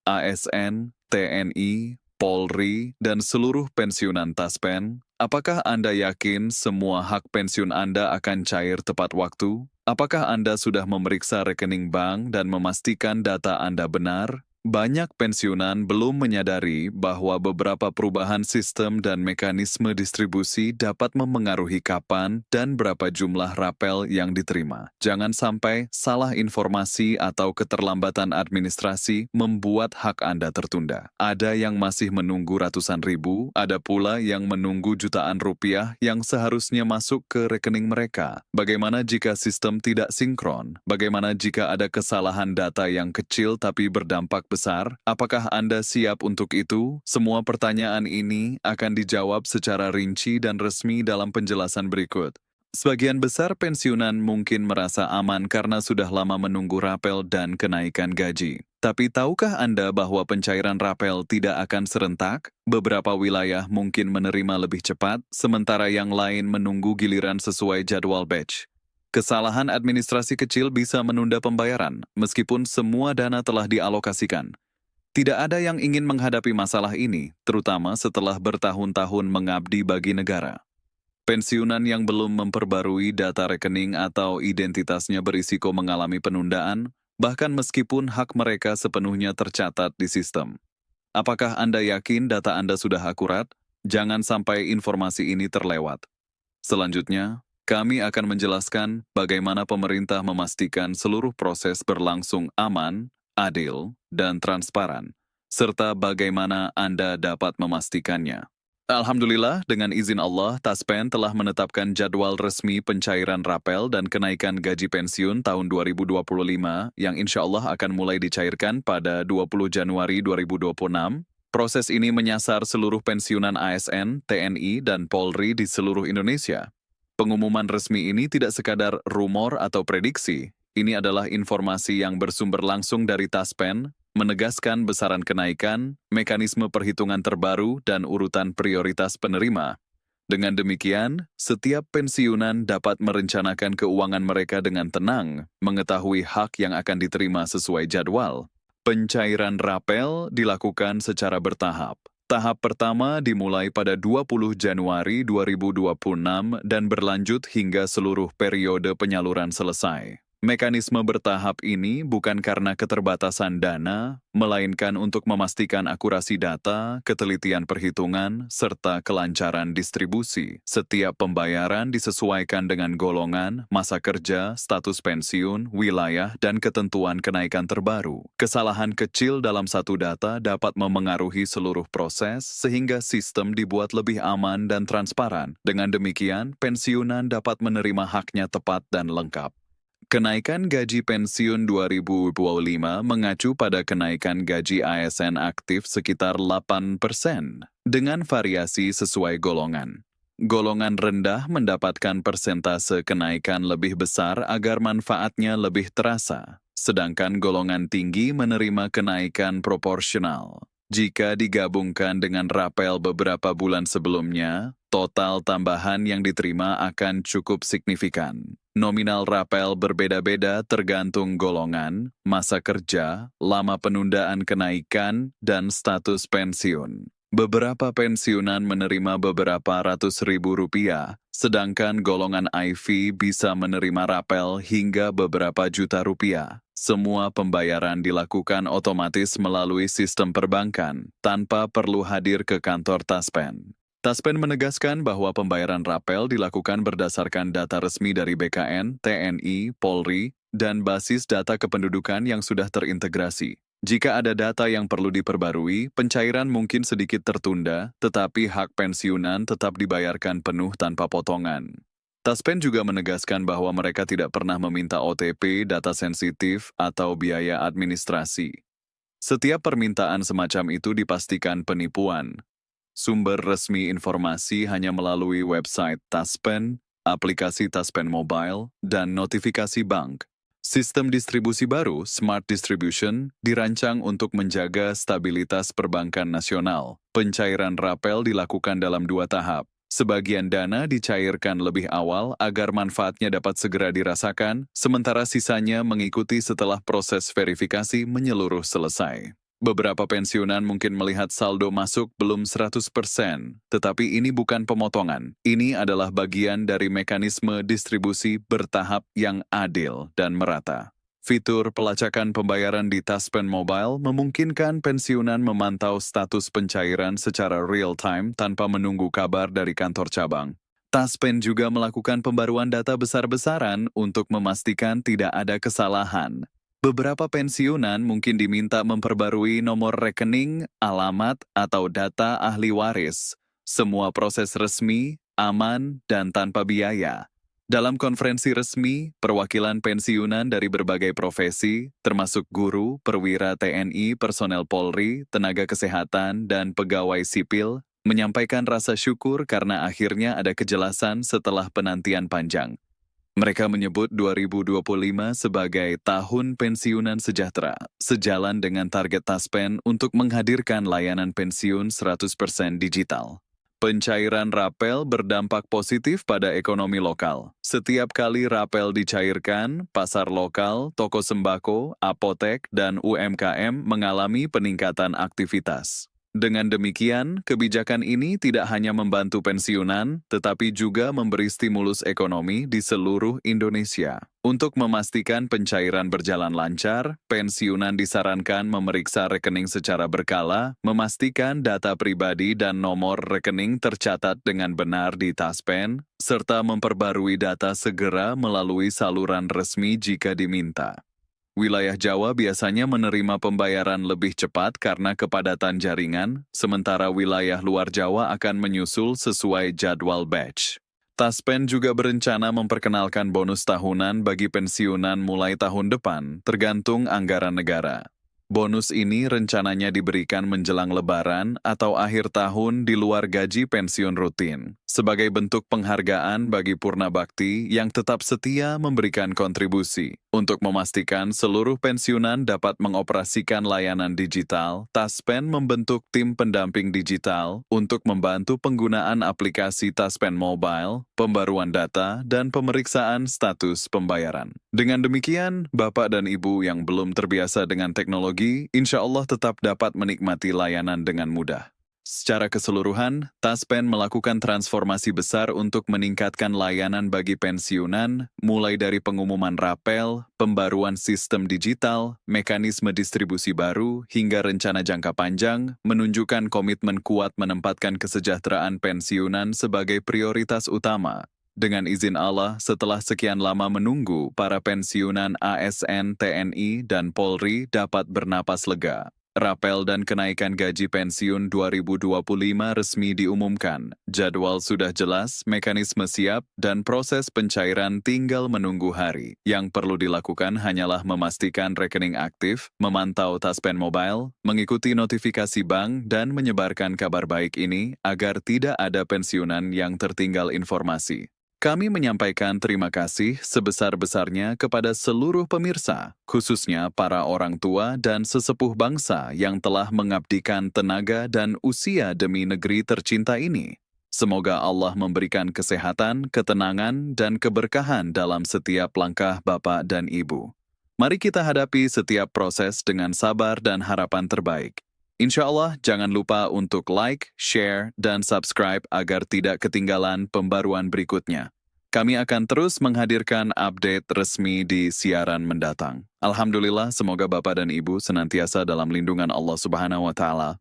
ASN, TNI, Polri, dan seluruh pensiunan Taspen, apakah Anda yakin semua hak pensiun Anda akan cair tepat waktu? Apakah Anda sudah memeriksa rekening bank dan memastikan data Anda benar? Banyak pensiunan belum menyadari bahwa beberapa perubahan sistem dan mekanisme distribusi dapat memengaruhi kapan dan berapa jumlah rapel yang diterima. Jangan sampai salah informasi atau keterlambatan administrasi membuat hak Anda tertunda. Ada yang masih menunggu ratusan ribu, ada pula yang menunggu jutaan rupiah yang seharusnya masuk ke rekening mereka. Bagaimana jika sistem tidak sinkron? Bagaimana jika ada kesalahan data yang kecil tapi berdampak besar? Apakah Anda siap untuk itu? Semua pertanyaan ini akan dijawab secara rinci dan resmi dalam penjelasan berikut. Sebagian besar pensiunan mungkin merasa aman karena sudah lama menunggu rapel dan kenaikan gaji. Tapi tahukah Anda bahwa pencairan rapel tidak akan serentak? Beberapa wilayah mungkin menerima lebih cepat, sementara yang lain menunggu giliran sesuai jadwal batch. Kesalahan administrasi kecil bisa menunda pembayaran, meskipun semua dana telah dialokasikan. Tidak ada yang ingin menghadapi masalah ini, terutama setelah bertahun-tahun mengabdi bagi negara. Pensiunan yang belum memperbarui data rekening atau identitasnya berisiko mengalami penundaan, bahkan meskipun hak mereka sepenuhnya tercatat di sistem. Apakah Anda yakin data Anda sudah akurat? Jangan sampai informasi ini terlewat. Selanjutnya, kami akan menjelaskan bagaimana pemerintah memastikan seluruh proses berlangsung aman, adil, dan transparan, serta bagaimana Anda dapat memastikannya. Alhamdulillah, dengan izin Allah, Taspen telah menetapkan jadwal resmi pencairan rapel dan kenaikan gaji pensiun tahun 2025 yang insya Allah akan mulai dicairkan pada 20 Januari 2026. Proses ini menyasar seluruh pensiunan ASN, TNI, dan Polri di seluruh Indonesia. Pengumuman resmi ini tidak sekadar rumor atau prediksi. Ini adalah informasi yang bersumber langsung dari Taspen, menegaskan besaran kenaikan, mekanisme perhitungan terbaru, dan urutan prioritas penerima. Dengan demikian, setiap pensiunan dapat merencanakan keuangan mereka dengan tenang, mengetahui hak yang akan diterima sesuai jadwal. Pencairan rapel dilakukan secara bertahap. Tahap pertama dimulai pada 20 Januari 2026 dan berlanjut hingga seluruh periode penyaluran selesai. Mekanisme bertahap ini bukan karena keterbatasan dana, melainkan untuk memastikan akurasi data, ketelitian perhitungan, serta kelancaran distribusi. Setiap pembayaran disesuaikan dengan golongan, masa kerja, status pensiun, wilayah, dan ketentuan kenaikan terbaru. Kesalahan kecil dalam satu data dapat memengaruhi seluruh proses, sehingga sistem dibuat lebih aman dan transparan. Dengan demikian, pensiunan dapat menerima haknya tepat dan lengkap. Kenaikan gaji pensiun 2025 mengacu pada kenaikan gaji ASN aktif sekitar 8%, dengan variasi sesuai golongan. Golongan rendah mendapatkan persentase kenaikan lebih besar agar manfaatnya lebih terasa, sedangkan golongan tinggi menerima kenaikan proporsional. Jika digabungkan dengan rapel beberapa bulan sebelumnya, total tambahan yang diterima akan cukup signifikan. Nominal rapel berbeda-beda tergantung golongan, masa kerja, lama penundaan kenaikan, dan status pensiun. Beberapa pensiunan menerima beberapa ratus ribu rupiah, sedangkan golongan IV bisa menerima rapel hingga beberapa juta rupiah. Semua pembayaran dilakukan otomatis melalui sistem perbankan, tanpa perlu hadir ke kantor Taspen. Taspen menegaskan bahwa pembayaran rapel dilakukan berdasarkan data resmi dari BKN, TNI, Polri, dan basis data kependudukan yang sudah terintegrasi. Jika ada data yang perlu diperbarui, pencairan mungkin sedikit tertunda, tetapi hak pensiunan tetap dibayarkan penuh tanpa potongan. Taspen juga menegaskan bahwa mereka tidak pernah meminta OTP, data sensitif, atau biaya administrasi. Setiap permintaan semacam itu dipastikan penipuan. Sumber resmi informasi hanya melalui website Taspen, aplikasi Taspen Mobile, dan notifikasi bank. Sistem distribusi baru, Smart Distribution, dirancang untuk menjaga stabilitas perbankan nasional. Pencairan rapel dilakukan dalam 2 tahap. Sebagian dana dicairkan lebih awal agar manfaatnya dapat segera dirasakan, sementara sisanya mengikuti setelah proses verifikasi menyeluruh selesai. Beberapa pensiunan mungkin melihat saldo masuk belum 100%, tetapi ini bukan pemotongan. Ini adalah bagian dari mekanisme distribusi bertahap yang adil dan merata. Fitur pelacakan pembayaran di Taspen Mobile memungkinkan pensiunan memantau status pencairan secara real-time tanpa menunggu kabar dari kantor cabang. Taspen juga melakukan pembaruan data besar-besaran untuk memastikan tidak ada kesalahan. Beberapa pensiunan mungkin diminta memperbarui nomor rekening, alamat, atau data ahli waris. Semua proses resmi, aman, dan tanpa biaya. Dalam konferensi resmi, perwakilan pensiunan dari berbagai profesi, termasuk guru, perwira TNI, personel Polri, tenaga kesehatan, dan pegawai sipil, menyampaikan rasa syukur karena akhirnya ada kejelasan setelah penantian panjang. Mereka menyebut 2025 sebagai tahun pensiunan sejahtera, sejalan dengan target Taspen untuk menghadirkan layanan pensiun 100% digital. Pencairan rapel berdampak positif pada ekonomi lokal. Setiap kali rapel dicairkan, pasar lokal, toko sembako, apotek, dan UMKM mengalami peningkatan aktivitas. Dengan demikian, kebijakan ini tidak hanya membantu pensiunan, tetapi juga memberi stimulus ekonomi di seluruh Indonesia. Untuk memastikan pencairan berjalan lancar, pensiunan disarankan memeriksa rekening secara berkala, memastikan data pribadi dan nomor rekening tercatat dengan benar di Taspen, serta memperbarui data segera melalui saluran resmi jika diminta. Wilayah Jawa biasanya menerima pembayaran lebih cepat karena kepadatan jaringan, sementara wilayah luar Jawa akan menyusul sesuai jadwal batch. Taspen juga berencana memperkenalkan bonus tahunan bagi pensiunan mulai tahun depan, tergantung anggaran negara. Bonus ini rencananya diberikan menjelang Lebaran atau akhir tahun di luar gaji pensiun rutin, sebagai bentuk penghargaan bagi Purna Bakti yang tetap setia memberikan kontribusi. Untuk memastikan seluruh pensiunan dapat mengoperasikan layanan digital, Taspen membentuk tim pendamping digital untuk membantu penggunaan aplikasi Taspen Mobile, pembaruan data, dan pemeriksaan status pembayaran. Dengan demikian, Bapak dan Ibu yang belum terbiasa dengan teknologi, insya Allah tetap dapat menikmati layanan dengan mudah. Secara keseluruhan, Taspen melakukan transformasi besar untuk meningkatkan layanan bagi pensiunan, mulai dari pengumuman rapel, pembaruan sistem digital, mekanisme distribusi baru, hingga rencana jangka panjang, menunjukkan komitmen kuat menempatkan kesejahteraan pensiunan sebagai prioritas utama. Dengan izin Allah, setelah sekian lama menunggu, para pensiunan ASN, TNI, dan Polri dapat bernapas lega. Rapel dan kenaikan gaji pensiun 2025 resmi diumumkan. Jadwal sudah jelas, mekanisme siap, dan proses pencairan tinggal menunggu hari. Yang perlu dilakukan hanyalah memastikan rekening aktif, memantau Taspen Mobile, mengikuti notifikasi bank, dan menyebarkan kabar baik ini agar tidak ada pensiunan yang tertinggal informasi. Kami menyampaikan terima kasih sebesar-besarnya kepada seluruh pemirsa, khususnya para orang tua dan sesepuh bangsa yang telah mengabdikan tenaga dan usia demi negeri tercinta ini. Semoga Allah memberikan kesehatan, ketenangan, dan keberkahan dalam setiap langkah Bapak dan Ibu. Mari kita hadapi setiap proses dengan sabar dan harapan terbaik. Insya Allah, jangan lupa untuk like, share, dan subscribe agar tidak ketinggalan pembaruan berikutnya. Kami akan terus menghadirkan update resmi di siaran mendatang. Alhamdulillah, semoga Bapak dan Ibu senantiasa dalam lindungan Allah Subhanahu wa Ta'ala.